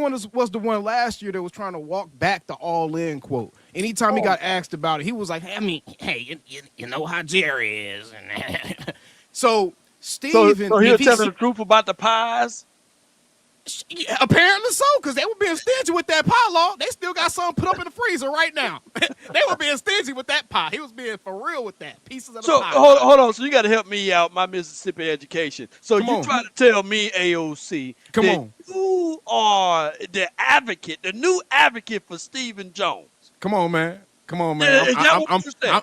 one was the one last year that was trying to walk back the all-in quote. Anytime he got asked about it, he was like, hey, you know how Jerry is. And so Steven, so he'll tell the truth about the pies? Yeah, apparently so, because they were being stingy with that pie law. They still got something put up in the freezer right now. They were being stingy with that pie. He was being for real with that. Pieces of the pie. Hold on. So you got to help me out, my Mississippi education. So Come on. try to tell me, AOC, you are the advocate, the new advocate for Stephen Jones. Come on, man.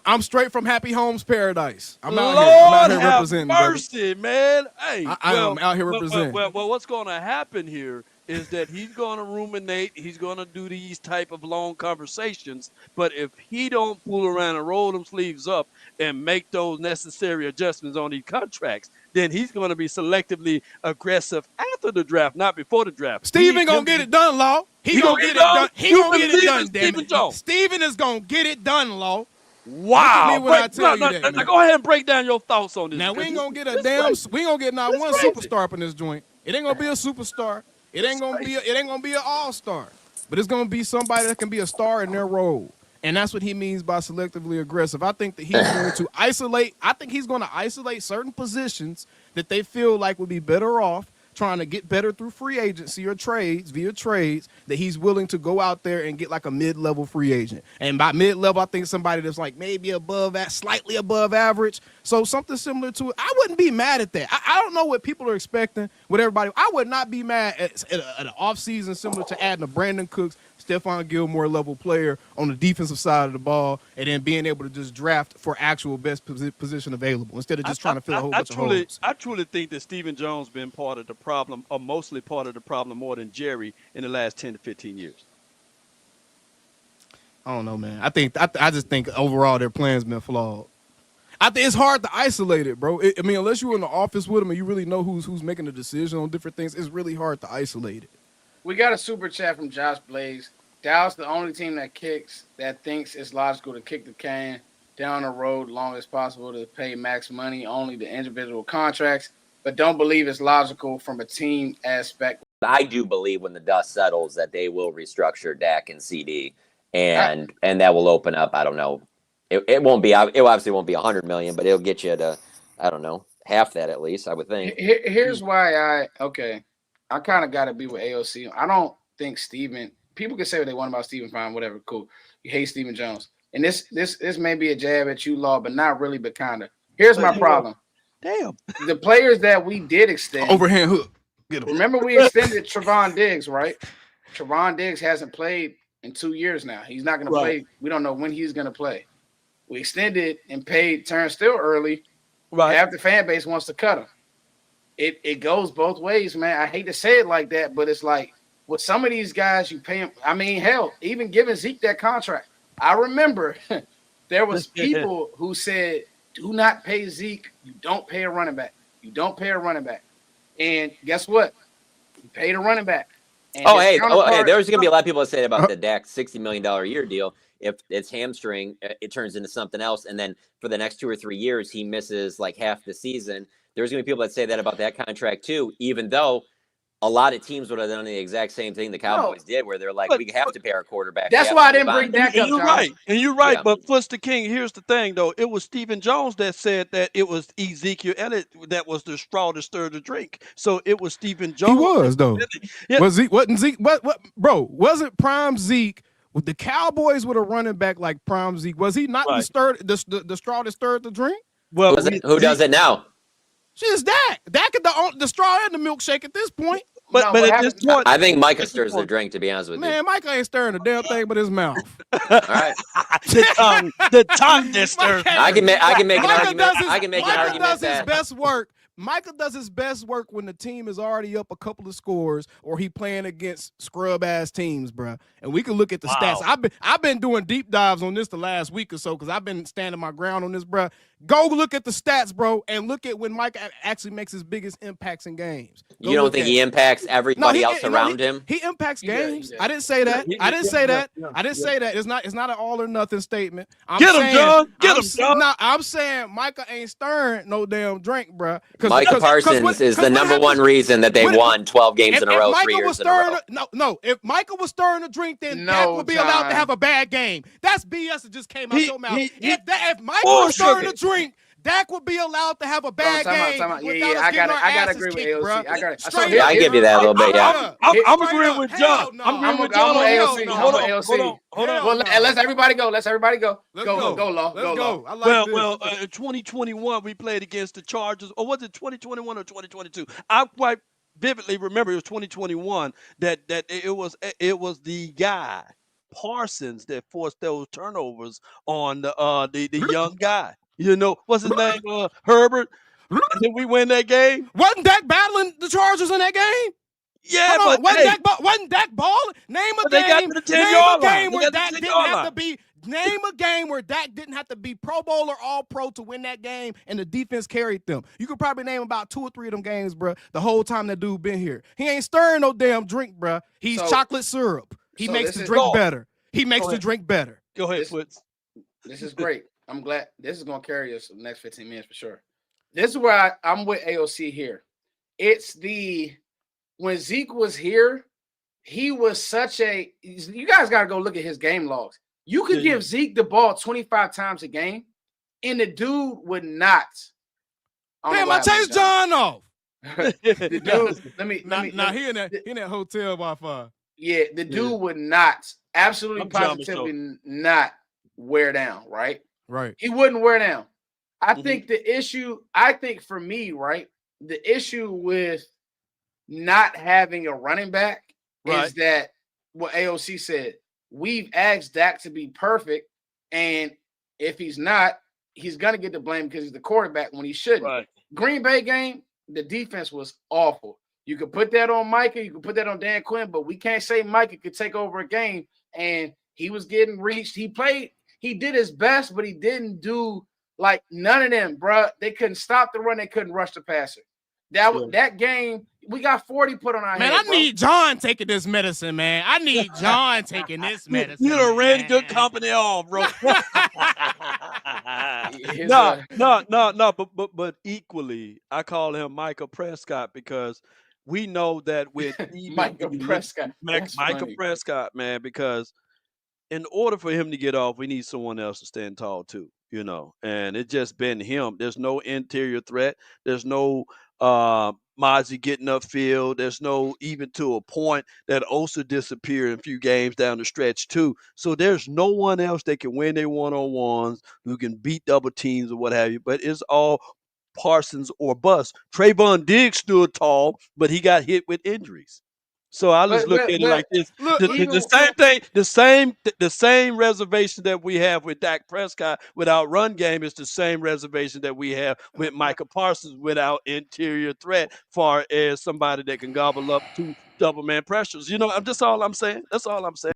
I'm straight from Happy Homes Paradise. I'm out here representing. Mercy, man. Hey, I'm out here representing. Well, what's going to happen here is that he's going to ruminate. He's going to do these type of long conversations. But if he don't fool around and roll them sleeves up and make those necessary adjustments on these contracts, then he's going to be selectively aggressive after the draft, not before the draft. Steven gonna get it done, Law. He gonna get it done. He gonna get it done, damn it. Steven is gonna get it done, Law. Wow. Now go ahead and break down your thoughts on this. Now we ain't gonna get not one superstar up in this joint. It ain't gonna be a superstar. It ain't gonna be an all-star. But it's gonna be somebody that can be a star in their role. And that's what he means by selectively aggressive. I think that he's going to isolate. I think he's going to isolate certain positions that they feel like would be better off trying to get better through free agency or via trades, that he's willing to go out there and get like a mid-level free agent. And by mid-level, I think somebody that's like maybe slightly above average. So something similar to it. I wouldn't be mad at that. I don't know what people are expecting with everybody. I would not be mad at an offseason similar to adding a Brandon Cooks, Stephon Gilmore level player on the defensive side of the ball, and then being able to just draft for actual best position available instead of just trying to fill a whole bunch of holes. I truly think that Stephen Jones been part of the problem, or mostly part of the problem, more than Jerry in the last 10 to 15 years. I don't know, man. I just think overall their plan's been flawed. I think it's hard to isolate it, bro. I mean, unless you're in the office with them and you really know who's making the decision on different things, it's really hard to isolate it. We got a super chat from Josh Blaze. Dallas, the only team that thinks it's logical to kick the can down the road long as possible to pay max money, only the individual contracts, but don't believe it's logical from a team aspect. I do believe when the dust settles that they will restructure Dak and CD, and that will open up. I don't know. It won't be. It obviously won't be $100 million, but it'll get you to, I don't know, half that at least. I would think. Here's why I kind of got to be with AOC. I don't think Steven. People can say what they want about Stephen, fine, whatever, cool. You hate Stephen Jones. And this may be a jab at you, Law, but not really, but kind of. Here's my problem. Damn. The players that we did extend. Overhand hook. Remember we extended Trevon Diggs, right? Trevon Diggs hasn't played in 2 years now. He's not going to play. We don't know when he's going to play. We extended and paid Terrence Steele early. Right. Half the fan base wants to cut him. It goes both ways, man. I hate to say it like that, but it's like, with some of these guys, you pay them. I mean, hell, even giving Zeke that contract. I remember there was people who said, do not pay Zeke. You don't pay a running back. You don't pay a running back. And guess what? You paid a running back. And hey, there's going to be a lot of people that say about the Dak $60 million a year deal. If it's hamstring, it turns into something else. And then for the next 2 or 3 years, he misses like half the season. There's going to be people that say that about that contract too, even though a lot of teams would have done the exact same thing the Cowboys did, where they're like, we have to pay our quarterback. That's why I didn't bring Dak up. You're right. Yeah. But Flister King, here's the thing, though. It was Stephen Jones that said that it was Ezekiel Elliott that was the straw that stirred the drink. So it was Stephen Jones. He was, though. Yeah. Wasn't Zeke? Bro, wasn't prime Zeke with the Cowboys with a running back like prime Zeke? Was he not the straw that stirred the drink? Well, who does it now? Just Dak. Dak is the straw and the milkshake at this point. But at this point, I think Micah stirs the drink, to be honest with you. Man, Micah ain't stirring a damn thing but his mouth. All right. the tongue that stirs. I can make an argument. I can make an argument does his best work. Micah does his best work when the team is already up a couple of scores or he playing against scrub-ass teams, bro. And we can look at the stats. I've been doing deep dives on this the last week or so because I've been standing my ground on this, bro. Go look at the stats, bro, and look at when Mike actually makes his biggest impacts in games. Go You don't look think at he it. impacts everybody else around him? He impacts He does, he games. does. I didn't say that. I didn't say that. yeah, I didn't yeah. say that. It's not an all or nothing statement. I'm Get him, saying, John. Get him, John. No, I'm saying Micah ain't stirring no damn drink, bro. Micah Parsons is the number one reason that they won 12 games in a row, 3 years in a row. If Micah was stirring a drink, then No, Dak would be allowed to John. have a bad game. That's BS that just came out your mouth. If Micah was bullshit. stirring a drink, Dak would be allowed to have a bad game. Time out. without Yeah, us I getting gotta our gotta asses agree with kicked, AOC. bruh. I got. Straight Yeah, I up. give you that a little bit, yeah. I'm Straight agreeing up. with Hell John. no. I'm agreeing I'm with a John on hell AOC. no. I'm Hold a on, AOC. hold on, hold Hell on. no. Let's everybody go. Let's everybody go. Let's Go, go. Law. Let's Go, go. Law. I like this. Well, 2021 we played against the Chargers, or was it 2021 or 2022? I quite vividly remember it was 2021 that it was the guy Parsons that forced those turnovers on the young guy. You know, what's his name? Herbert. And then we win that game. Wasn't Dak battling the Chargers in that game? Yeah, Hold on. but Wasn't Dak balling? Name a But they got game. to the Name 10-yard a line. game They where got to the Dak 10-yard didn't have line. to be. Name a game where Dak didn't have to be Pro Bowl or All Pro to win that game, and the defense carried them. You could probably name about 2 or 3 of them games, bro. The whole time that dude been here, he ain't stirring no damn drink, bro. He's chocolate syrup. He makes the drink better. He makes the drink better. Go ahead, Foots. This is great. I'm glad this is gonna carry us the next 15 minutes for sure. This is where I'm with AOC here. It's when Zeke was here, he was such a. You guys got to go look at his game logs. You could give Zeke the ball 25 times a game, and the dude would not. Damn, I chased John off. The dude, let me. Now he in that hotel Wi-Fi. Yeah, the dude would not, absolutely positively not wear down, right? Right. He wouldn't wear down. I think for me, right, the issue with not having a running back is that what AOC said. We've asked Dak to be perfect, and if he's not, he's gonna get the blame because he's the quarterback when he shouldn't. Right. Green Bay game, the defense was awful. You could put that on Micah, you could put that on Dan Quinn, but we can't say Micah could take over a game. And he was getting reached. He did his best, but he didn't do like none of them, bro. They couldn't stop the run, they couldn't rush the passer. That game, we got 40 put on our head. Man, I need John taking this medicine, man. I need John taking this medicine. You done ran good company off, bro. No. But equally, I call him Micah Prescott because we know that with Micah Prescott, man, because in order for him to get off, we need someone else to stand tall too, you know. And it's just been him. There's no interior threat. There's no Mozzie getting upfield. There's no, even to a point that Osa disappeared in a few games down the stretch too. So there's no one else that can win their one-on-ones, who can beat double teams or what have you. But it's all Parsons or bust. Trayvon Diggs stood tall, but he got hit with injuries. So I just look at it like this: the same thing, the same reservation that we have with Dak Prescott without run game is the same reservation that we have with Micah Parsons without interior threat, far as somebody that can gobble up 2 double man pressures. You know, that's all I'm saying. That's all I'm saying.